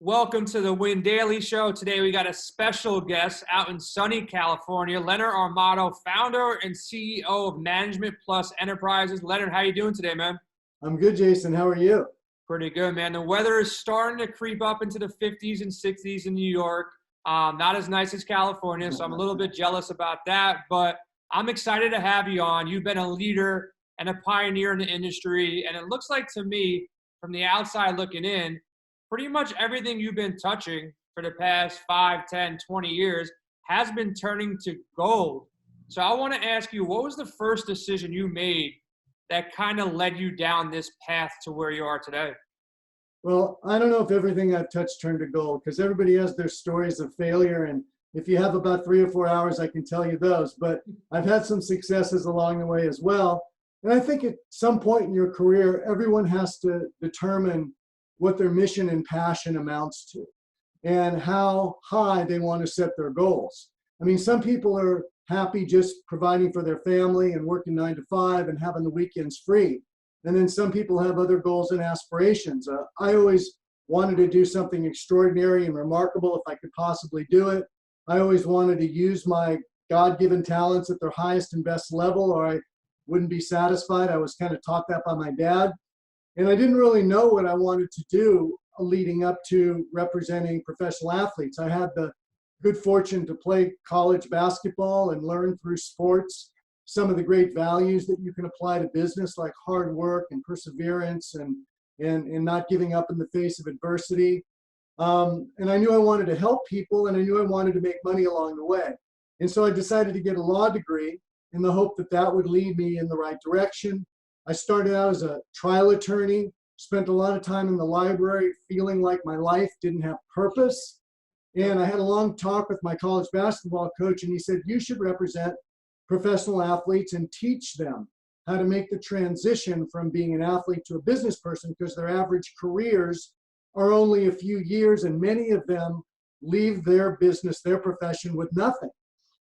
Welcome to the Win Daily Show. Today we got a special guest out in sunny California, Leonard Armato, founder and CEO of Management Plus Enterprises. Leonard, how you doing today, man? I'm good, Jason. How are you? Pretty good, man. The weather is starting to creep up into the 50s and 60s in New York. Not as nice as California, so I'm a little bit jealous about that, but I'm excited to have you on. You've been a leader and a pioneer in the industry, and it looks like to me, from the outside looking in, pretty much everything you've been touching for the past 5, 10, 20 years has been turning to gold. So I want to ask you, what was the first decision you made that kind of led you down this path to where you are today? Well, I don't know if everything I've touched turned to gold because everybody has their stories of failure. And if you have about 3 or 4 hours, I can tell you those. But I've had some successes along the way as well. And I think at some point in your career, everyone has to determine what their mission and passion amounts to and how high they want to set their goals. I mean, some people are happy just providing for their family and working 9 to 5 and having the weekends free. And then some people have other goals and aspirations. I always wanted to do something extraordinary and remarkable if I could possibly do it. I always wanted to use my God-given talents at their highest and best level, or I wouldn't be satisfied. I was kind of taught that by my dad. And I didn't really know what I wanted to do leading up to representing professional athletes. I had the good fortune to play college basketball and learn through sports some of the great values that you can apply to business, like hard work and perseverance and not giving up in the face of adversity. And I knew I wanted to help people, and I knew I wanted to make money along the way. And so I decided to get a law degree in the hope that that would lead me in the right direction. I started out as a trial attorney, spent a lot of time in the library feeling like my life didn't have purpose. And I had a long talk with my college basketball coach, and he said, you should represent professional athletes and teach them how to make the transition from being an athlete to a business person, because their average careers are only a few years, and many of them leave their business, their profession, with nothing.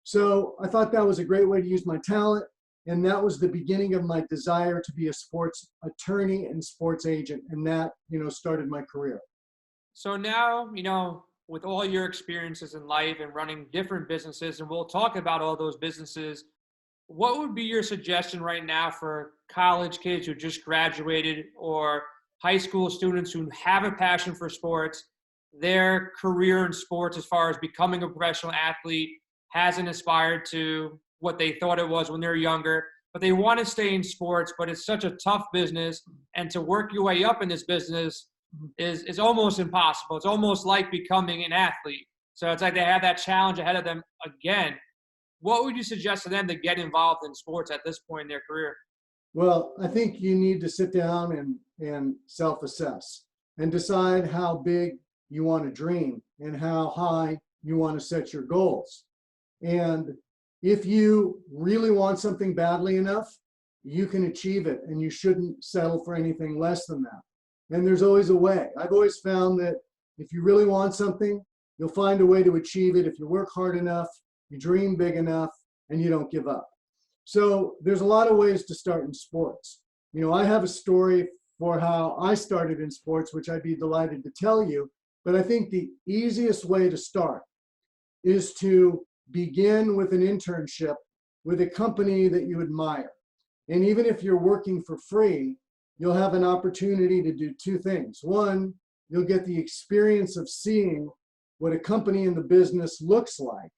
So I thought that was a great way to use my talent. And that was the beginning of my desire to be a sports attorney and sports agent. And that, started my career. So now, with all your experiences in life and running different businesses, and we'll talk about all those businesses, what would be your suggestion right now for college kids who just graduated or high school students who have a passion for sports, their career in sports as far as becoming a professional athlete hasn't aspired to what they thought it was when they were younger, but they want to stay in sports, but it's such a tough business, and to work your way up in this business is almost impossible. It's almost like becoming an athlete. So it's like they have that challenge ahead of them again. What would you suggest to them to get involved in sports at this point in their career? Well, I think you need to sit down and self-assess and decide how big you want to dream and how high you want to set your goals. And if you really want something badly enough, you can achieve it, and you shouldn't settle for anything less than that. And there's always a way. I've always found that if you really want something, you'll find a way to achieve it if you work hard enough, you dream big enough, and you don't give up. So there's a lot of ways to start in sports. I have a story for how I started in sports, which I'd be delighted to tell you, but I think the easiest way to start is to begin with an internship with a company that you admire. And even if you're working for free, you'll have an opportunity to do two things. One, you'll get the experience of seeing what a company in the business looks like.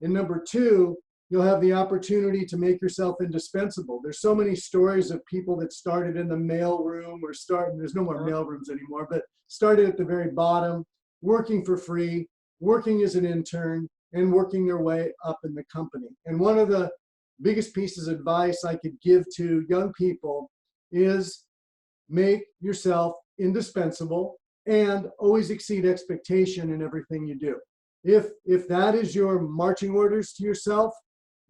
And number two, you'll have the opportunity to make yourself indispensable. There's so many stories of people that started in the mailroom there's no more mailrooms anymore, but started at the very bottom, working for free, working as an intern, and working their way up in the company. And one of the biggest pieces of advice I could give to young people is make yourself indispensable and always exceed expectation in everything you do. If that is your marching orders to yourself,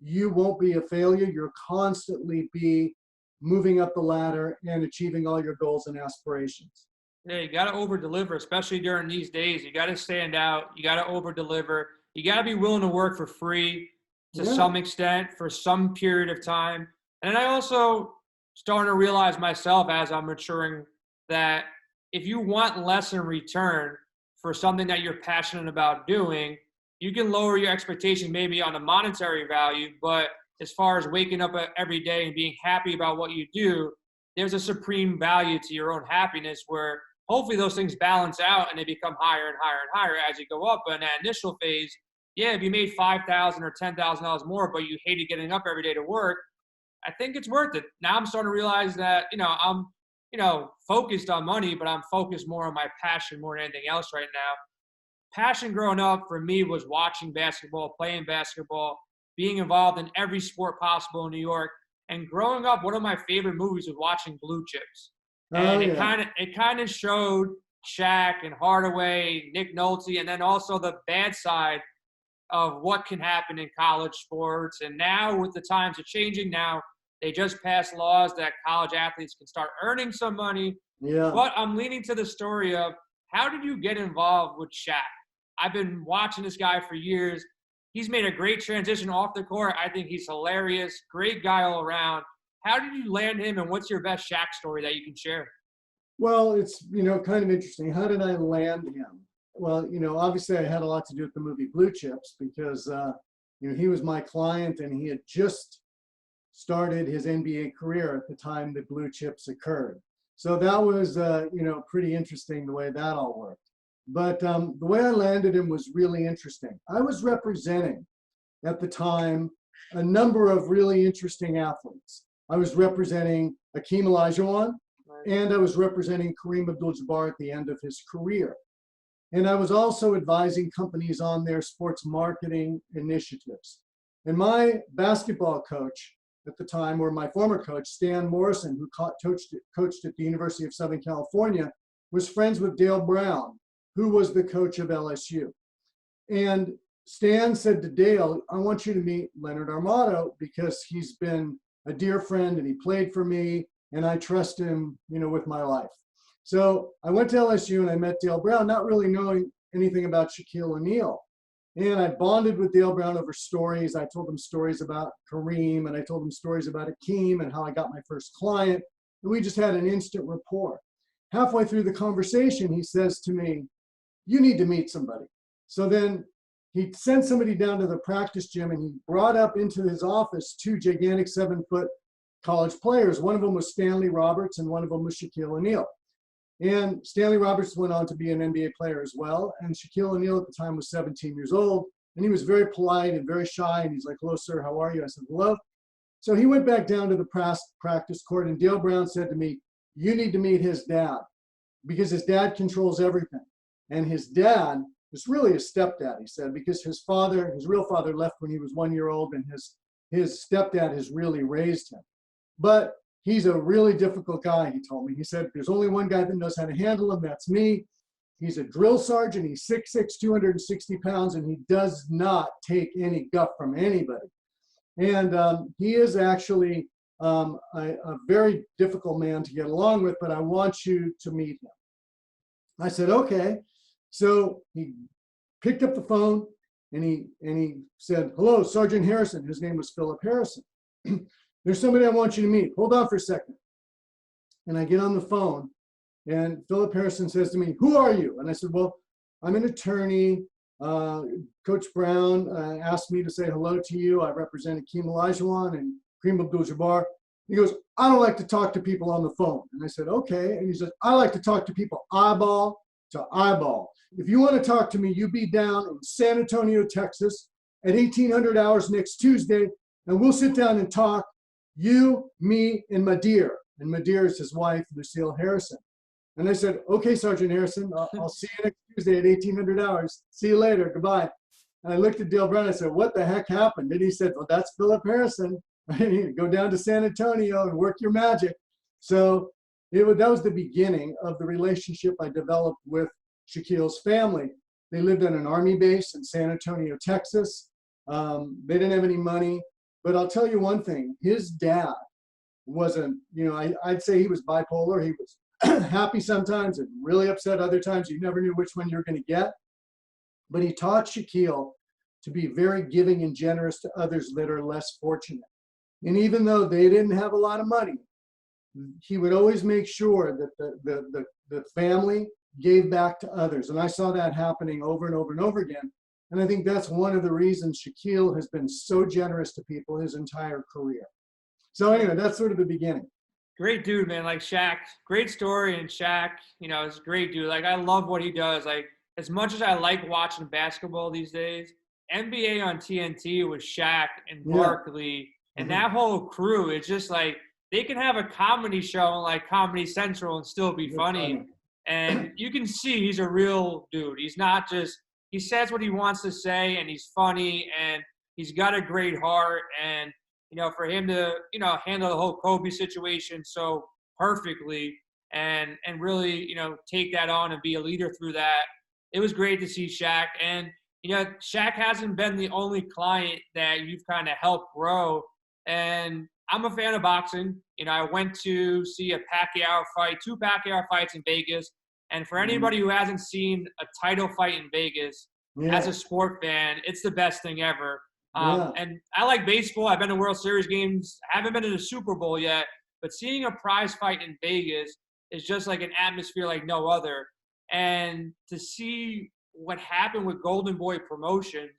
you won't be a failure. You'll constantly be moving up the ladder and achieving all your goals and aspirations. Yeah, you got to over-deliver, especially during these days. You got to stand out. You got to over-deliver. You got to be willing to work for free to some extent for some period of time. And I also starting to realize myself as I'm maturing that if you want less in return, for something that you're passionate about doing, you can lower your expectation maybe on a monetary value, but as far as waking up every day and being happy about what you do, there's a supreme value to your own happiness where hopefully those things balance out and they become higher and higher and higher as you go up. But in that initial phase, yeah, if you made $5,000 or $10,000 more, but you hated getting up every day to work, I think it's worth it. Now I'm starting to realize that, I'm, focused on money, but I'm focused more on my passion more than anything else right now. Passion growing up for me was watching basketball, playing basketball, being involved in every sport possible in New York. And growing up, one of my favorite movies was watching Blue Chips. And it kind of showed Shaq and Hardaway, Nick Nolte, and then also the bad side of what can happen in college sports. And now with the times are changing, now they just passed laws that college athletes can start earning some money. Yeah. But I'm leaning to the story of, how did you get involved with Shaq? I've been watching this guy for years. He's made a great transition off the court. I think he's hilarious, great guy all around. How did you land him, and what's your best Shaq story that you can share? Well, it's, kind of interesting. How did I land him? Well, obviously I had a lot to do with the movie Blue Chips because, he was my client and he had just started his NBA career at the time that Blue Chips occurred. So that was, pretty interesting the way that all worked. But the way I landed him was really interesting. I was representing at the time a number of really interesting athletes. I was representing Hakeem Olajuwon, and I was representing Kareem Abdul-Jabbar at the end of his career. And I was also advising companies on their sports marketing initiatives. And my basketball coach at the time, or my former coach, Stan Morrison, who coached at the University of Southern California, was friends with Dale Brown, who was the coach of LSU. And Stan said to Dale, I want you to meet Leonard Armato because he's been a dear friend and he played for me and I trust him, with my life. So I went to LSU and I met Dale Brown, not really knowing anything about Shaquille O'Neal. And I bonded with Dale Brown over stories. I told him stories about Kareem and I told him stories about Hakeem and how I got my first client. And we just had an instant rapport. Halfway through the conversation, he says to me, you need to meet somebody. So then he sent somebody down to the practice gym and he brought up into his office two gigantic 7-foot college players. One of them was Stanley Roberts and one of them was Shaquille O'Neal. And Stanley Roberts went on to be an NBA player as well. And Shaquille O'Neal at the time was 17 years old. And he was very polite and very shy. And he's like, hello, sir, how are you? I said, hello. So he went back down to the practice court and Dale Brown said to me, you need to meet his dad because his dad controls everything. And his dad is really his stepdad, he said, because his real father left when he was 1 year old and his stepdad has really raised him. But he's a really difficult guy, he told me. He said, there's only one guy that knows how to handle him, that's me. He's a drill sergeant, he's 6'6", 260 pounds, and he does not take any guff from anybody. And he is actually a very difficult man to get along with, but I want you to meet him. I said, okay. So he picked up the phone and he said, hello, Sergeant Harrison. His name was Philip Harrison. There's somebody I want you to meet. Hold on for a second. And I get on the phone and Philip Harrison says to me, who are you? And I said, well, I'm an attorney. Coach Brown asked me to say hello to you. I represent Hakeem Olajuwon and Kareem Abdul-Jabbar. He goes, I don't like to talk to people on the phone. And I said, okay. And he said, I like to talk to people eyeball to eyeball. If you want to talk to me, you be down in San Antonio, Texas at 1800 hours next Tuesday, and we'll sit down and talk, you, me, and Madeir. And Madeir is his wife, Lucille Harrison. And I said, okay, Sergeant Harrison, I'll see you next Tuesday at 1800 hours. See you later. Goodbye. And I looked at Dale Brown. I said, what the heck happened? And he said, well, that's Philip Harrison. Go down to San Antonio and work your magic. So that was the beginning of the relationship I developed with Shaquille's family. They lived on an army base in San Antonio, Texas. They didn't have any money. But I'll tell you one thing. His dad wasn't, I'd say he was bipolar. He was happy sometimes and really upset other times. You never knew which one you were going to get. But he taught Shaquille to be very giving and generous to others that are less fortunate. And even though they didn't have a lot of money, he would always make sure that the family gave back to others. And I saw that happening over and over and over again. And I think that's one of the reasons Shaquille has been so generous to people his entire career. So anyway, that's sort of the beginning. Great dude, man. Like Shaq, great story. And Shaq, is a great dude. Like, I love what he does. Like, as much as I like watching basketball these days, NBA on TNT with Shaq and Barkley and that whole crew, it's just like they can have a comedy show on like Comedy Central and still be funny. And you can see he's a real dude. He's not just, he says what he wants to say, and he's funny, and he's got a great heart. And, for him to, handle the whole Kobe situation so perfectly and really, take that on and be a leader through that, it was great to see Shaq. And, Shaq hasn't been the only client that you've kind of helped grow. And I'm a fan of boxing. I went to see a Pacquiao fight, 2 Pacquiao fights in Vegas. And for anybody who hasn't seen a title fight in Vegas, as a sport fan, it's the best thing ever. And I like baseball. I've been to World Series games. I haven't been to the Super Bowl yet. But seeing a prize fight in Vegas is just like an atmosphere like no other. And to see what happened with Golden Boy Promotions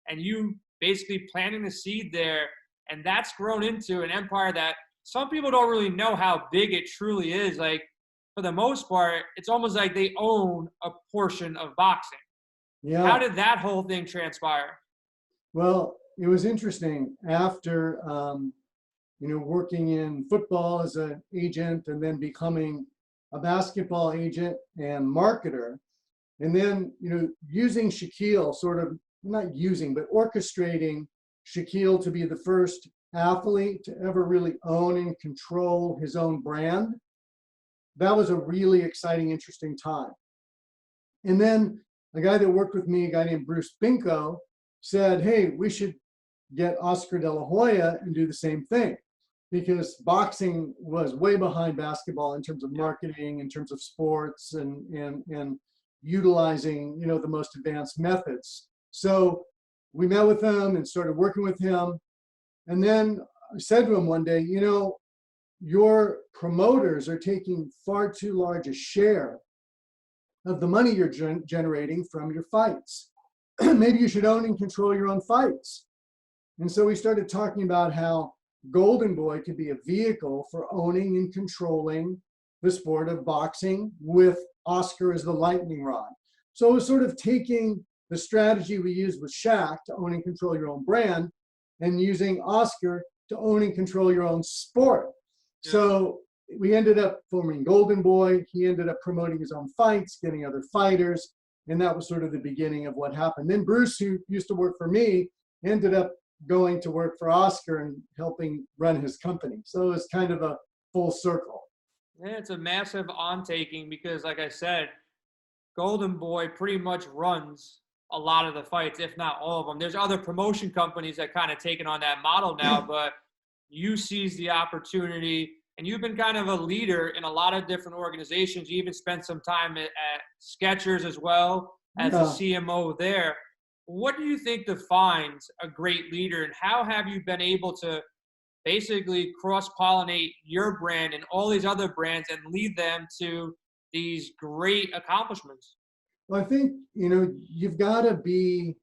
and you basically planting the seed there, and that's grown into an empire that some people don't really know how big it truly is. Like, for the most part, it's almost like they own a portion of boxing. Yeah. How did that whole thing transpire? Well, it was interesting. After, working in football as an agent and then becoming a basketball agent and marketer, and then, using Shaquille, sort of, not using, but orchestrating Shaquille to be the first athlete to ever really own and control his own brand. That was a really exciting, interesting time. And then a guy that worked with me, a guy named Bruce Binko, said, hey, we should get Oscar De La Hoya and do the same thing, because boxing was way behind basketball in terms of marketing, in terms of sports, and utilizing, the most advanced methods. So we met with him and started working with him. And then I said to him one day, your promoters are taking far too large a share of the money you're generating from your fights. Maybe you should own and control your own fights. And so we started talking about how Golden Boy could be a vehicle for owning and controlling the sport of boxing with Oscar as the lightning rod. So it was sort of taking the strategy we used with Shaq to own and control your own brand and using Oscar to own and control your own sport. Yeah. So we ended up forming Golden Boy. He ended up promoting his own fights, getting other fighters. And that was sort of the beginning of what happened. Then Bruce, who used to work for me, ended up going to work for Oscar and helping run his company. So it was kind of a full circle. Yeah, it's a massive on-taking because, like I said, Golden Boy pretty much runs a lot of the fights, if not all of them. There's other promotion companies that kind of taken on that model now, but you seized the opportunity, and you've been kind of a leader in a lot of different organizations. You even spent some time at Skechers as well as a CMO there. What do you think defines a great leader, and how have you been able to basically cross-pollinate your brand and all these other brands and lead them to these great accomplishments? Well, I think, you've got to be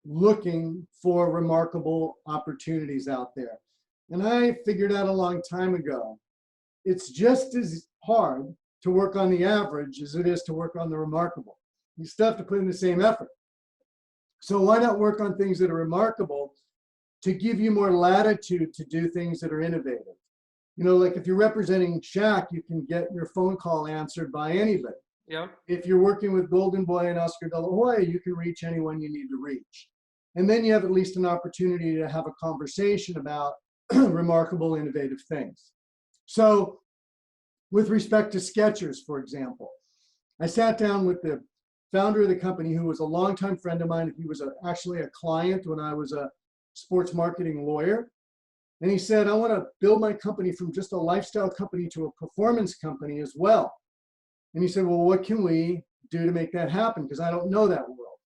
looking for remarkable opportunities out there. And I figured out a long time ago, it's just as hard to work on the average as it is to work on the remarkable. You still have to put in the same effort. So why not work on things that are remarkable to give you more latitude to do things that are innovative? Like if you're representing Shaq, you can get your phone call answered by anybody. Yep. If you're working with Golden Boy and Oscar De La Hoya, you can reach anyone you need to reach. And then you have at least an opportunity to have a conversation about remarkable, innovative things. So with respect to Skechers, for example, I sat down with the founder of the company, who was a longtime friend of mine. He was actually a client when I was a sports marketing lawyer. And he said, I want to build my company from just a lifestyle company to a performance company as well. And he said, well, what can we do to make that happen? Because I don't know that world.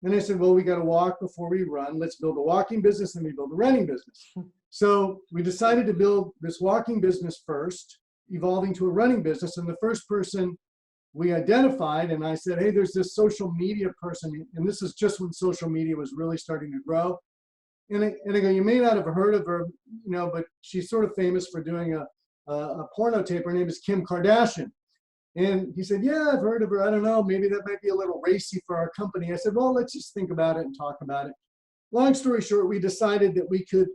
And I said, well, we got to walk before we run. Let's build a walking business, and we build a running business. So we decided to build this walking business first, evolving to a running business. And the first person we identified, and I said, hey, there's this social media person, and this is just when social media was really starting to grow. And I go, you may not have heard of her, but she's sort of famous for doing a porno tape. Her name is Kim Kardashian. And he said, yeah, I've heard of her. I don't know, maybe that might be a little racy for our company. I said, well, let's just think about it and talk about it. Long story short, we decided that we could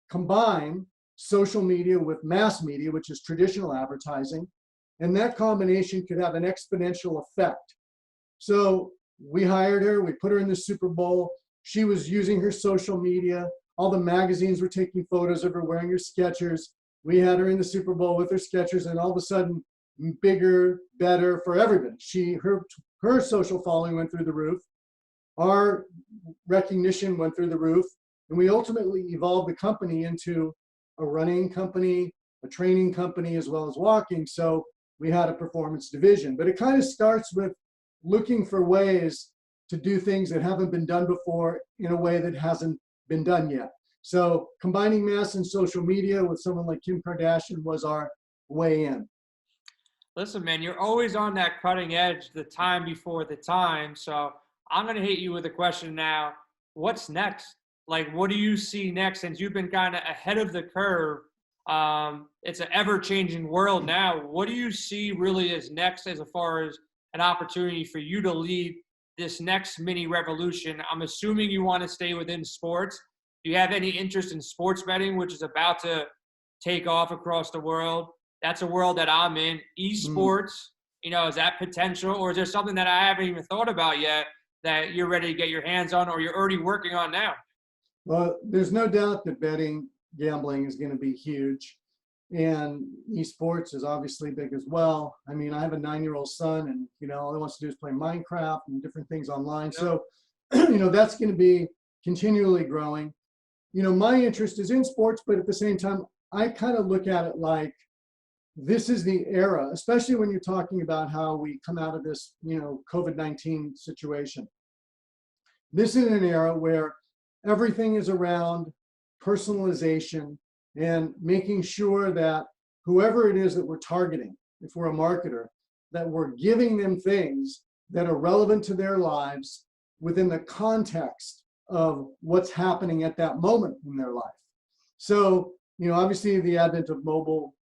combine social media with mass media, which is traditional advertising. And that combination could have an exponential effect. So we hired her, we put her in the Super Bowl. She was using her social media. All the magazines were taking photos of her wearing her Skechers. We had her in the Super Bowl with her Skechers, and all of a sudden, bigger, better for everybody. Her social following went through the roof. Our recognition went through the roof. And we ultimately evolved the company into a running company, a training company, as well as walking. So we had a performance division. But it kind of starts with looking for ways to do things that haven't been done before in a way that hasn't been done yet. So combining mass and social media with someone like Kim Kardashian was our way in. Listen, man, you're always on that cutting edge, the time before the time. So I'm going to hit you with a question now. What's next? Like, what do you see next? Since you've been kind of ahead of the curve, it's an ever-changing world now. What do you see really as next as far as an opportunity for you to lead this next mini revolution? I'm assuming you want to stay within sports. Do you have any interest in sports betting, which is about to take off across the world? That's a world that I'm in. Esports, is that potential, or is there something that I haven't even thought about yet that you're ready to get your hands on, or you're already working on now? Well, there's no doubt that betting, gambling is going to be huge. And esports is obviously big as well. I mean, I have a 9-year-old son, and, all he wants to do is play Minecraft and different things online. Yep. So, that's going to be continually growing. My interest is in sports, but at the same time, I kind of look at it like this is the era, especially when you're talking about how we come out of this, COVID-19 situation. This is an era where everything is around personalization and making sure that whoever it is that we're targeting, if we're a marketer, that we're giving them things that are relevant to their lives within the context of what's happening at that moment in their life. So, obviously the advent of mobile,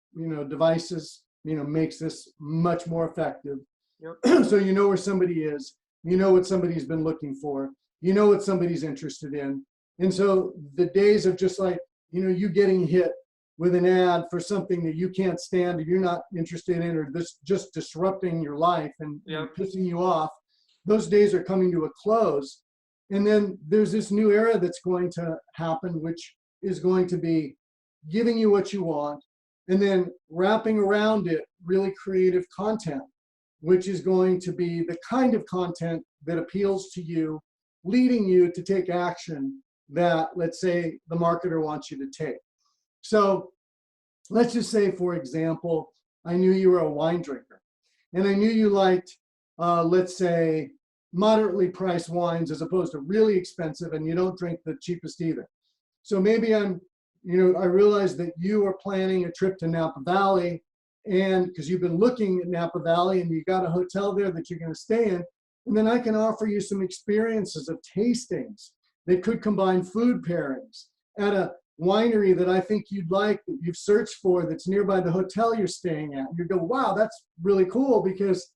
devices, makes this much more effective. Yep. So where somebody is, what somebody's been looking for, what somebody's interested in. And so the days of just like, you getting hit with an ad for something that you can't stand or you're not interested in, or this just disrupting your life and, yep, pissing you off, those days are coming to a close. And then there's this new era that's going to happen, which is going to be giving you what you want and then wrapping around it really creative content, which is going to be the kind of content that appeals to you, leading you to take action that, let's say, the marketer wants you to take. So let's just say, for example, I knew you were a wine drinker and I knew you liked, let's say, moderately priced wines as opposed to really expensive, and you don't drink the cheapest either. So maybe I realized that you are planning a trip to Napa Valley, and because you've been looking at Napa Valley and you got a hotel there that you're going to stay in, and then I can offer you some experiences of tastings that could combine food pairings at a winery that I think you'd like, that you've searched for, that's nearby the hotel you're staying at. You go, wow, that's really cool, because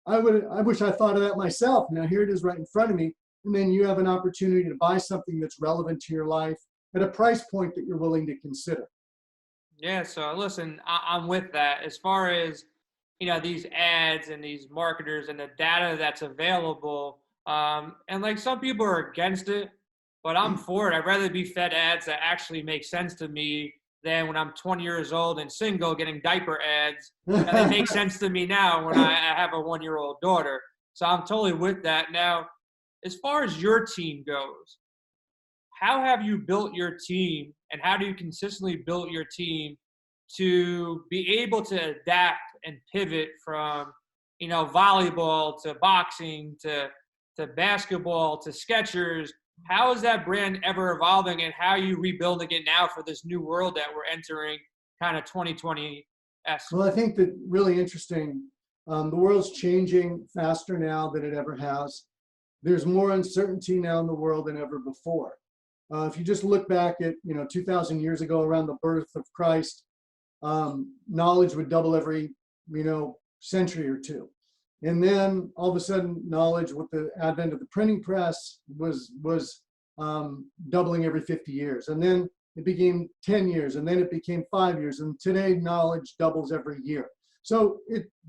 I wish I thought of that myself. Now here it is right in front of me. And then you have an opportunity to buy something that's relevant to your life at a price point that you're willing to consider. Yeah, so listen, I'm with that. As far as, these ads and these marketers and the data that's available, and like some people are against it, but I'm for it. I'd rather be fed ads that actually make sense to me than when I'm 20 years old and single getting diaper ads. And they make sense to me now when I have a 1-year-old daughter. So I'm totally with that. Now, as far as your team goes, how have you built your team, and how do you consistently build your team to be able to adapt and pivot from, volleyball to boxing to basketball to Skechers? How is that brand ever evolving, and how are you rebuilding it now for this new world that we're entering, kind of 2020-esque? Well, I think that really interesting The world's changing faster now than it ever has. There's more uncertainty now in the world than ever before. If you just look back at, 2,000 years ago, around the birth of Christ, knowledge would double every, century or two. And then all of a sudden, knowledge with the advent of the printing press was doubling every 50 years. And then it became 10 years, and then it became 5 years. And today, knowledge doubles every year. So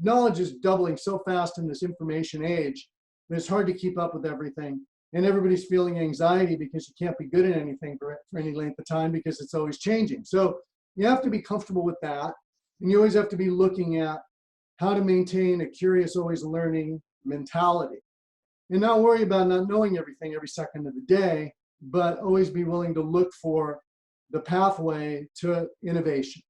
knowledge is doubling so fast in this information age that it's hard to keep up with everything. And everybody's feeling anxiety because you can't be good at anything for any length of time because it's always changing. So you have to be comfortable with that. And you always have to be looking at how to maintain a curious, always learning mentality. And not worry about not knowing everything every second of the day, but always be willing to look for the pathway to innovation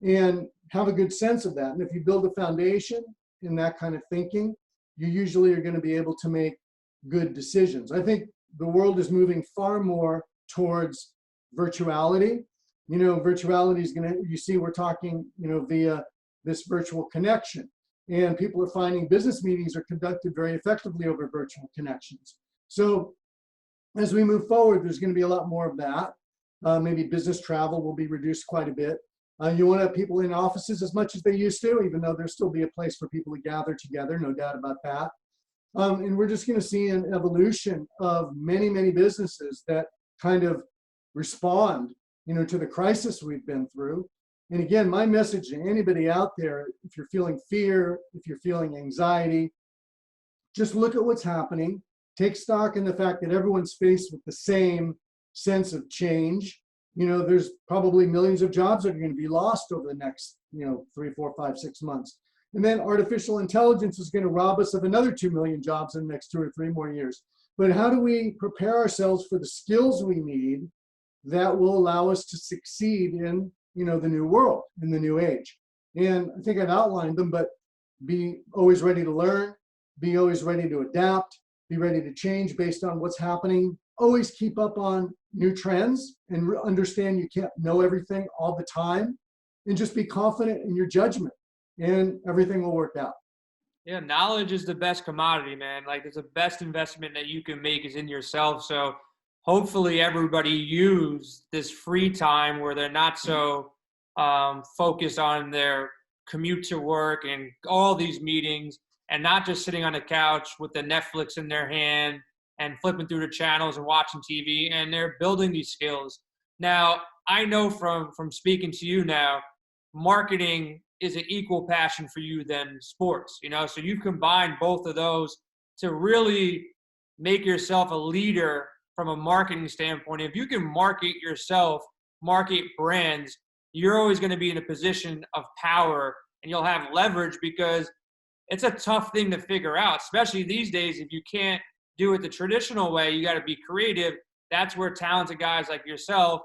and have a good sense of that. And if you build a foundation in that kind of thinking, you usually are going to be able to make good decisions. I think the world is moving far more towards virtuality. Virtuality is going to, you see, we're talking, via this virtual connection. And people are finding business meetings are conducted very effectively over virtual connections. So as we move forward, there's going to be a lot more of that. Maybe business travel will be reduced quite a bit. You want to have people in offices as much as they used to, even though there'll still be a place for people to gather together, no doubt about that. And we're just going to see an evolution of many, many businesses that kind of respond, to the crisis we've been through. And again, my message to anybody out there, if you're feeling fear, if you're feeling anxiety, just look at what's happening. Take stock in the fact that everyone's faced with the same sense of change. There's probably millions of jobs that are going to be lost over the next, 3, 4, 5, 6 months. And then artificial intelligence is going to rob us of another 2 million jobs in the next 2 or 3 more years. But how do we prepare ourselves for the skills we need that will allow us to succeed in, the new world, in the new age? And I think I've outlined them, but be always ready to learn, be always ready to adapt, be ready to change based on what's happening. Always keep up on new trends and understand you can't know everything all the time, and just be confident in your judgment and everything will work out. Yeah, knowledge is the best commodity, man. Like, it's the best investment that you can make is in yourself. So hopefully everybody use this free time where they're not so focused on their commute to work and all these meetings, and not just sitting on the couch with the Netflix in their hand and flipping through the channels and watching TV, and they're building these skills. Now, I know from speaking to you now, marketing is an equal passion for you than sports, so you've combined both of those to really make yourself a leader from a marketing standpoint. If you can market yourself, market brands, you're always going to be in a position of power, and you'll have leverage, because it's a tough thing to figure out, especially these days. If you can't do it the traditional way, you got to be creative. That's where talented guys like yourself,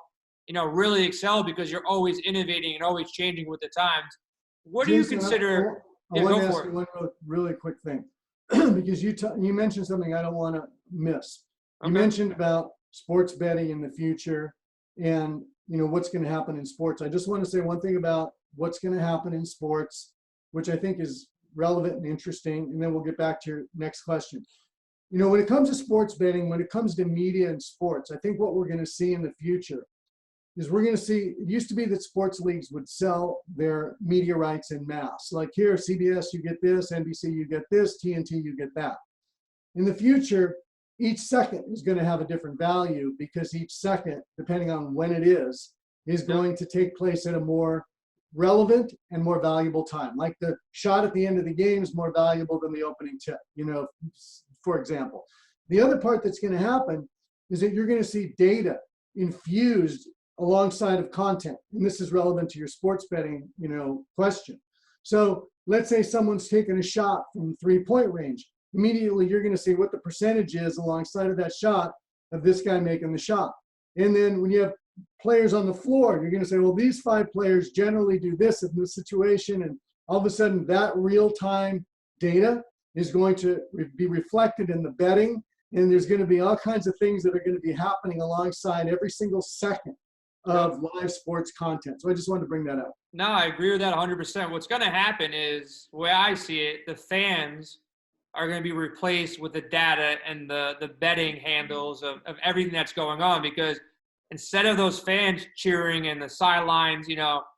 really excel, because you're always innovating and always changing with the times. What do you consider? I want to ask you one really quick thing, because you mentioned something I don't want to miss. You mentioned about sports betting in the future and, what's going to happen in sports. I just want to say one thing about what's going to happen in sports, which I think is relevant and interesting, and then we'll get back to your next question. When it comes to sports betting, when it comes to media and sports, I think what we're going to see in the future is we're going to see, it used to be that sports leagues would sell their media rights in mass. Like here, CBS, you get this, NBC, you get this, TNT, you get that. In the future, each second is going to have a different value, because each second, depending on when it is going to take place at a more relevant and more valuable time. Like the shot at the end of the game is more valuable than the opening tip, for example. The other part that's going to happen is that you're going to see data infused alongside of content. And this is relevant to your sports betting, question. So let's say someone's taken a shot from 3-point range. Immediately, you're going to see what the percentage is alongside of that shot of this guy making the shot. And then when you have players on the floor, you're going to say, well, these 5 players generally do this in this situation. And all of a sudden, that real-time data is going to be reflected in the betting. And there's going to be all kinds of things that are going to be happening alongside every single second of live sports content. So I just wanted to bring that up. No, I agree with that 100%. What's going to happen is, the way I see it, the fans are going to be replaced with the data and the betting handles of everything that's going on, because instead of those fans cheering and the sidelines,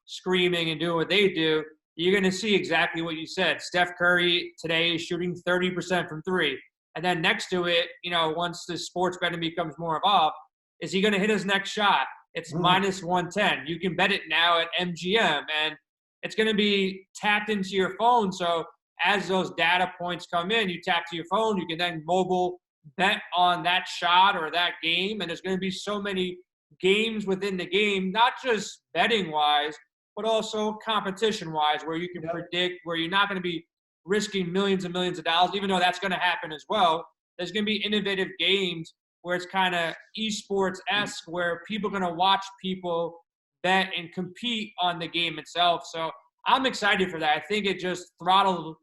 screaming and doing what they do, you're going to see exactly what you said. Steph Curry today is shooting 30% from three. And then next to it, once the sports betting becomes more involved, is he going to hit his next shot? It's minus 110. You can bet it now at MGM, and it's going to be tapped into your phone. So as those data points come in, you tap to your phone, you can then mobile bet on that shot or that game. And there's going to be so many games within the game, not just betting wise, but also competition wise, where you can predict, where you're not going to be risking millions and millions of dollars, even though that's going to happen as well. There's going to be innovative games where it's kind of esports-esque, where people are going to watch people bet and compete on the game itself. So I'm excited for that. I think it just throttled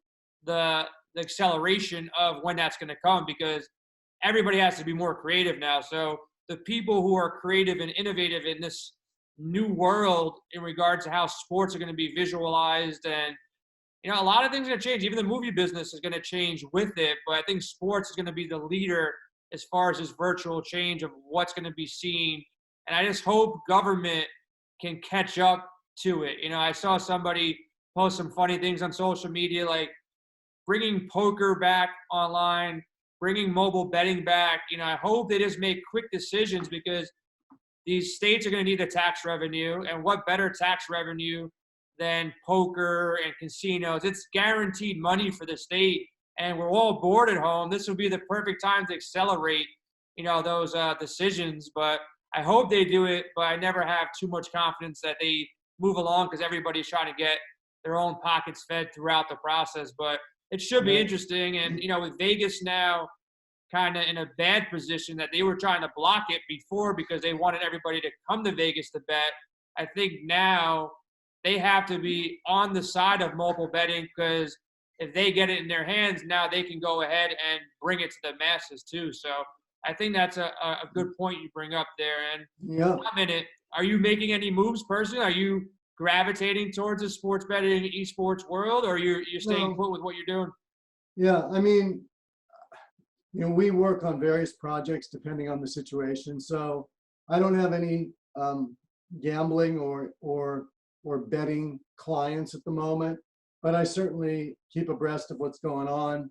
the acceleration of when that's going to come, because everybody has to be more creative now. So the people who are creative and innovative in this new world in regards to how sports are going to be visualized, and a lot of things are going to change. Even the movie business is going to change with it, but I think sports is going to be the leader as far as this virtual change of what's going to be seen. And I just hope government can catch up to it. I saw somebody post some funny things on social media, like bringing poker back online, bringing mobile betting back. I hope they just make quick decisions, because these states are going to need the tax revenue, and what better tax revenue than poker and casinos? It's guaranteed money for the state, and we're all bored at home. This would be the perfect time to accelerate, those decisions. But I hope they do it, but I never have too much confidence that they move along, because everybody's trying to get their own pockets fed throughout the process. But it should be interesting. And, with Vegas now kind of in a bad position, that they were trying to block it before because they wanted everybody to come to Vegas to bet, I think now they have to be on the side of mobile betting, because if they get it in their hands, now they can go ahead and bring it to the masses too. So I think that's a good point you bring up there. And I'm in it. Are you making any moves personally? Are you gravitating towards the sports betting, esports world, or you're staying put with what you're doing? Yeah, I mean, we work on various projects depending on the situation. So I don't have any gambling or betting clients at the moment, but I certainly keep abreast of what's going on.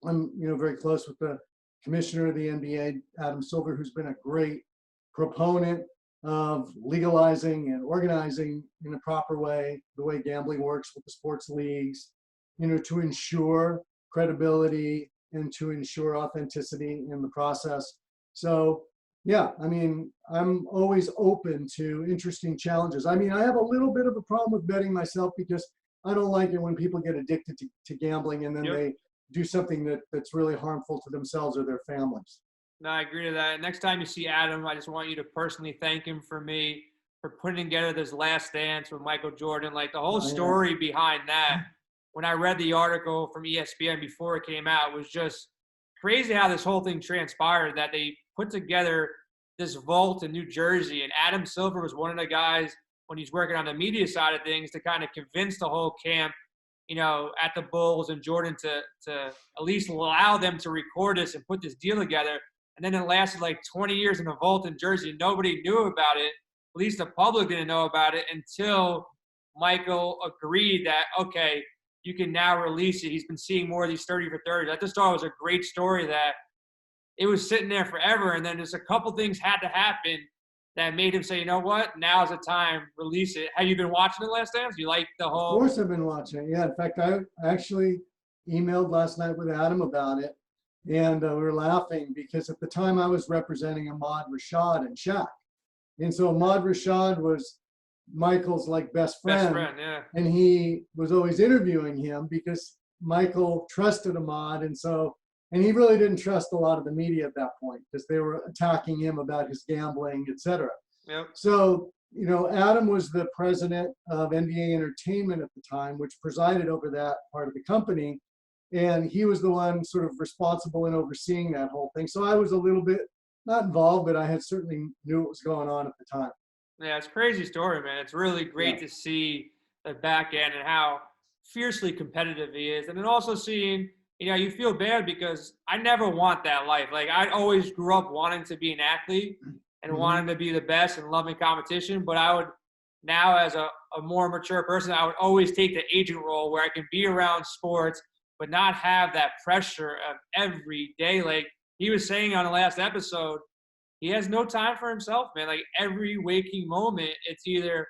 I'm very close with the commissioner of the NBA, Adam Silver, who's been a great proponent of legalizing and organizing in a proper way the way gambling works with the sports leagues, to ensure credibility and to ensure authenticity in the process. So yeah, I mean, I'm always open to interesting challenges. I mean, I have a little bit of a problem with betting myself, because I don't like it when people get addicted to gambling and then they do something that's really harmful to themselves or their families. No, I agree to that. Next time you see Adam, I just want you to personally thank him for me for putting together this Last Dance with Michael Jordan. Like, the whole story behind that, when I read the article from ESPN before it came out, was just crazy how this whole thing transpired, that they put together this vault in New Jersey. And Adam Silver was one of the guys, when he's working on the media side of things, to kind of convince the whole camp, at the Bulls and Jordan to at least allow them to record this and put this deal together. And then it lasted like 20 years in a vault in Jersey. Nobody knew about it. At least the public didn't know about it until Michael agreed that, okay, you can now release it. He's been seeing more of these 30 for 30s. I just thought it was a great story, that it was sitting there forever. And then just a couple things had to happen that made him say, you know what, now's the time, release it. Have you been watching The Last Dance? You like the whole? Of course I've been watching it. Yeah, in fact, I actually emailed last night with Adam about it. And we were laughing because at the time I was representing Ahmad Rashad and Shaq. And so Ahmad Rashad was Michael's best friend. And he was always interviewing him because Michael trusted Ahmad. And he really didn't trust a lot of the media at that point, because they were attacking him about his gambling, etc. So, Adam was the president of NBA Entertainment at the time, which presided over that part of the company. And he was the one sort of responsible in overseeing that whole thing. So I was a little bit, not involved, but I had certainly knew what was going on at the time. Yeah, it's a crazy story, man. It's really Yeah. great to see the back end and how fiercely competitive he is. And then also seeing, you feel bad because I never want that life. Like I always grew up wanting to be an athlete and Hmm. wanting to be the best and loving competition. But I would now, as a more mature person, I would always take the agent role where I can be around sports, but not have that pressure of every day. Like he was saying on the last episode, he has no time for himself, man. Like every waking moment, it's either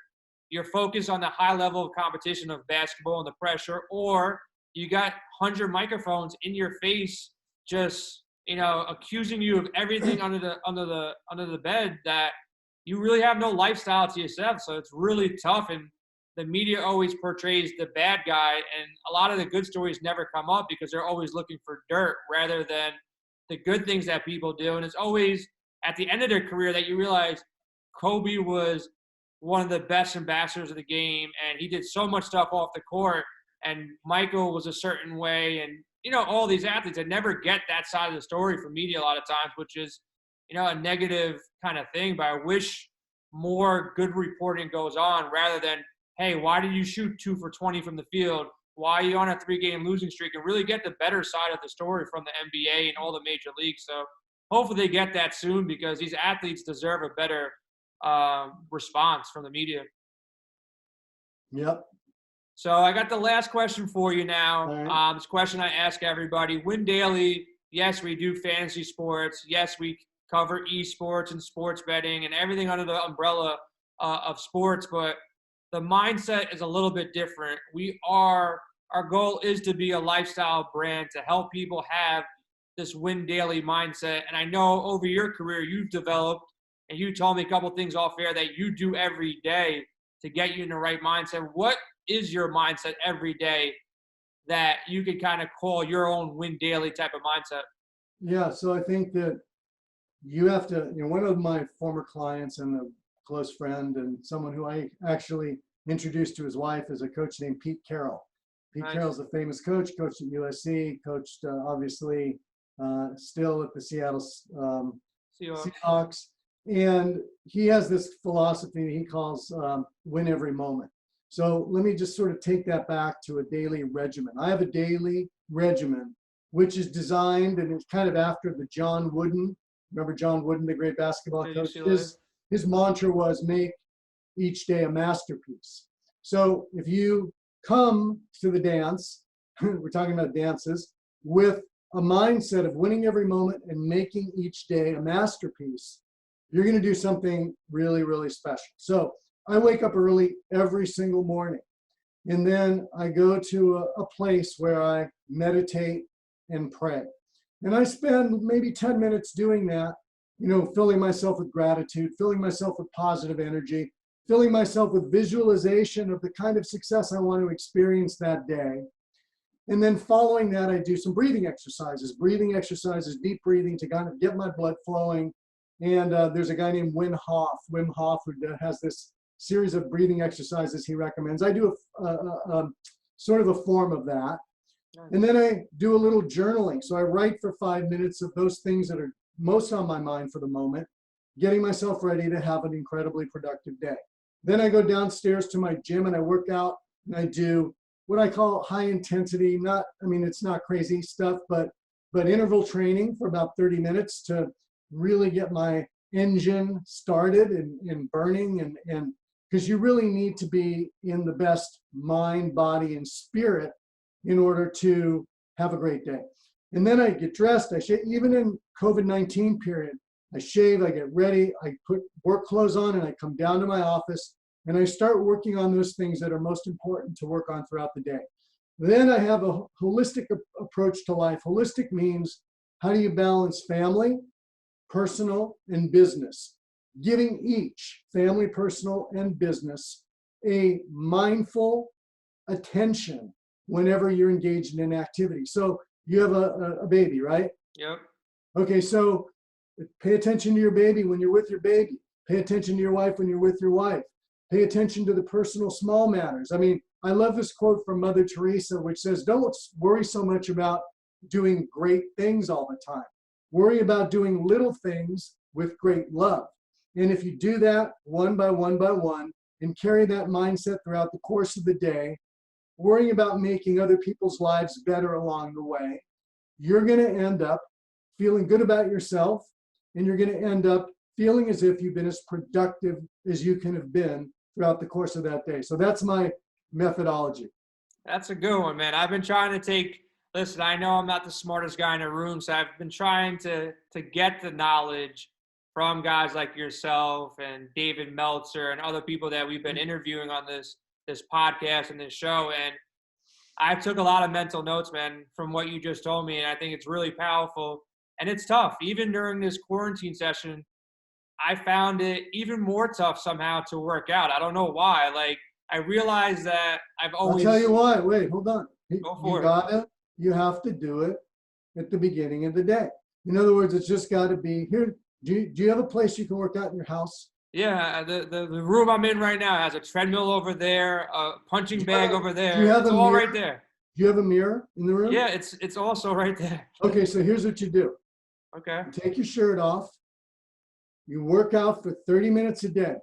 you're focused on the high level of competition of basketball and the pressure, or you got 100 microphones in your face, just accusing you of everything under the bed that you really have no lifestyle to yourself. So it's really tough, and the media always portrays the bad guy, and a lot of the good stories never come up because they're always looking for dirt rather than the good things that people do. And it's always at the end of their career that you realize Kobe was one of the best ambassadors of the game, and he did so much stuff off the court. And Michael was a certain way, and all these athletes that never get that side of the story from media a lot of times, which is a negative kind of thing. But I wish more good reporting goes on rather than, hey, why did you shoot 2 for 20 from the field? Why are you on a 3-game losing streak? And really get the better side of the story from the NBA and all the major leagues. So hopefully they get that soon because these athletes deserve a better response from the media. Yep. So I got the last question for you now. All right. This question I ask everybody. Win Daily, yes, we do fantasy sports. Yes, we cover esports and sports betting and everything under the umbrella of sports, but the mindset is a little bit different. Our goal is to be a lifestyle brand to help people have this win daily mindset. And I know over your career you've developed, and you told me a couple things off air that you do every day to get you in the right mindset. What is your mindset every day that you could kind of call your own win daily type of mindset? Yeah. So I think that you have to, one of my former clients and a close friend and someone who I actually introduced to his wife is a coach named Pete Carroll. Pete Nice. Carroll's a famous coach, coached at USC, coached obviously still at the Seattle Seahawks. And he has this philosophy he calls win every moment. So let me just sort of take that back to a daily regimen. I have a daily regimen, which is designed, and it's kind of after the John Wooden. Remember John Wooden, the great basketball coach? His mantra was make each day a masterpiece. So if you come to the dance, we're talking about dances, with a mindset of winning every moment and making each day a masterpiece, you're going to do something really, really special. So I wake up early every single morning, and then I go to a place where I meditate and pray. And I spend maybe 10 minutes doing that, filling myself with gratitude, filling myself with positive energy, filling myself with visualization of the kind of success I want to experience that day. And then following that, I do some breathing exercises, deep breathing to kind of get my blood flowing. And there's a guy named Wim Hof who has this series of breathing exercises he recommends. I do a sort of a form of that. And then I do a little journaling. So I write for 5 minutes of those things that are most on my mind for the moment, getting myself ready to have an incredibly productive day. Then I go downstairs to my gym and I work out, and I do what I call high intensity, it's not crazy stuff, but interval training for about 30 minutes to really get my engine started and burning, and because you really need to be in the best mind, body, and spirit in order to have a great day. And then I get dressed. Even in COVID-19 period, I shave, I get ready, I put work clothes on, and I come down to my office and I start working on those things that are most important to work on throughout the day. Then I have a holistic approach to life. Holistic means, how do you balance family, personal, and business? Giving each, family, personal, and business, a mindful attention whenever you're engaged in an activity. So you have a baby, right? Yep. Okay, so pay attention to your baby when you're with your baby. Pay attention to your wife when you're with your wife. Pay attention to the personal small matters. I love this quote from Mother Teresa, which says, don't worry so much about doing great things all the time. Worry about doing little things with great love. And if you do that one by one and carry that mindset throughout the course of the day, worrying about making other people's lives better along the way, you're going to end up feeling good about yourself, and you're going to end up feeling as if you've been as productive as you can have been throughout the course of that day. So that's my methodology. That's a good one, man. I've been trying to listen, I know I'm not the smartest guy in the room, so I've been trying to get the knowledge from guys like yourself and David Meltzer and other people that we've been interviewing on this podcast and this show. And I took a lot of mental notes, man, from what you just told me. And I think it's really powerful. And it's tough. Even during this quarantine session, I found it even more tough somehow to work out. I don't know why. Like, I realized that I've always. I'll tell you why. Wait, hold on. Go for it. You have to do it at the beginning of the day. In other words, it's just got to be here. Do you have a place you can work out in your house? Yeah, the room I'm in right now has a treadmill over there, a punching bag over there. Do you have it's a all mirror? right there. Do you have a mirror in the room? Yeah, it's also right there. Okay, so here's what you do. Okay. You take your shirt off. You work out for 30 minutes a day.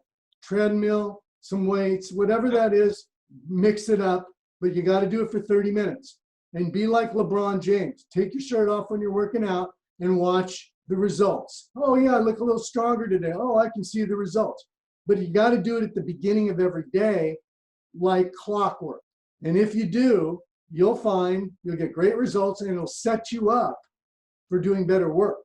Treadmill, some weights, whatever that is, mix it up, but you got to do it for 30 minutes. And be like LeBron James. Take your shirt off when you're working out and watch the results. Oh yeah, I look a little stronger today. Oh, I can see the results. But you got to do it at the beginning of every day like clockwork. And if you do, you'll find you'll get great results, and it'll set you up for doing better work.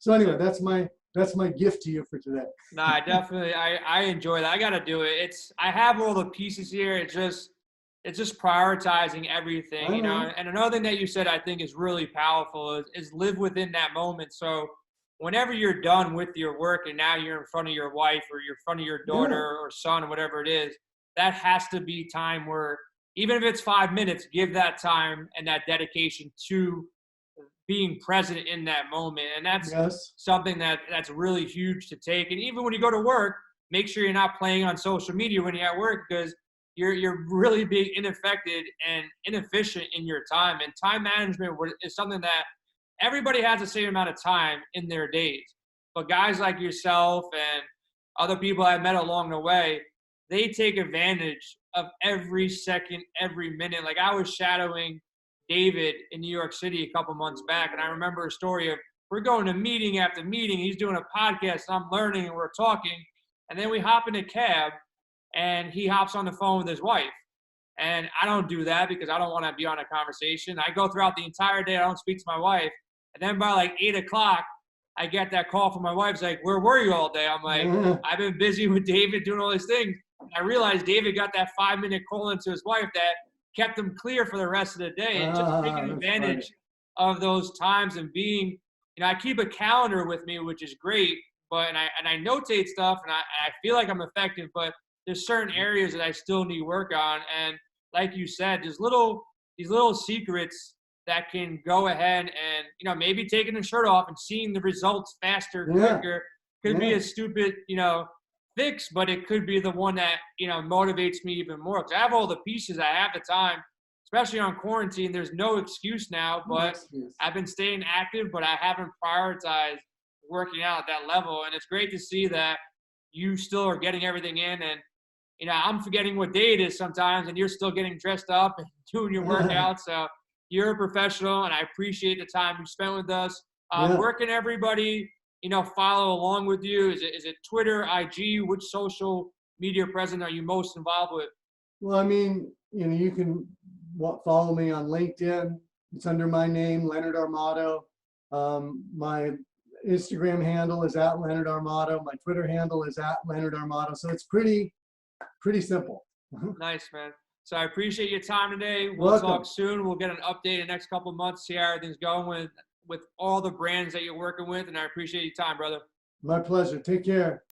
So anyway, that's my gift to you for today. No, I definitely I enjoy that. I got to do it. I have all the pieces here. It's just prioritizing everything, you know. And another thing that you said I think is really powerful is live within that moment. So whenever you're done with your work and now you're in front of your wife or you're in front of your daughter or son or whatever it is, that has to be time where, even if it's 5 minutes, give that time and that dedication to being present in that moment. And that's something that's really huge to take. And even when you go to work, make sure you're not playing on social media when you're at work, because you're really being ineffective and inefficient in your time. And time management is something that everybody has the same amount of time in their days. But guys like yourself and other people I've met along the way, they take advantage of every second, every minute. Like, I was shadowing David in New York City a couple months back, and I remember a story of we're going to meeting after meeting. He's doing a podcast, and I'm learning, and we're talking. And then we hop in a cab, and he hops on the phone with his wife. And I don't do that because I don't want to be on a conversation. I go throughout the entire day. I don't speak to my wife. And then by like 8 o'clock, I get that call from my wife. It's like, where were you all day? I'm like, I've been busy with David doing all these things. And I realized David got that 5-minute call into his wife that kept him clear for the rest of the day. And just taking advantage of those times and being, you know, I keep a calendar with me, which is great. But I notate stuff, and I feel like I'm effective, but there's certain areas that I still need work on. And like you said, these little secrets that can go ahead and, you know, maybe taking the shirt off and seeing the results faster, quicker could be a stupid, you know, fix, but it could be the one that, you know, motivates me even more. Because I have all the pieces. I have the time, especially on quarantine. There's no excuse now, but I've been staying active, but I haven't prioritized working out at that level. And it's great to see that you still are getting everything in. And, you know, I'm forgetting what day it is sometimes, and you're still getting dressed up and doing your workout. So you're a professional, and I appreciate the time you spent with us. Where can everybody, you know, follow along with you? Is it Twitter, IG? Which social media presence are you most involved with? Well, I mean, you know, you can follow me on LinkedIn. It's under my name, Leonard Armato. My Instagram handle is @Leonard Armato. My Twitter handle is @Leonard Armato. So it's pretty simple. Nice, man. So I appreciate your time today. We'll talk soon. We'll get an update in the next couple of months, see how everything's going with all the brands that you're working with. And I appreciate your time, brother. My pleasure. Take care.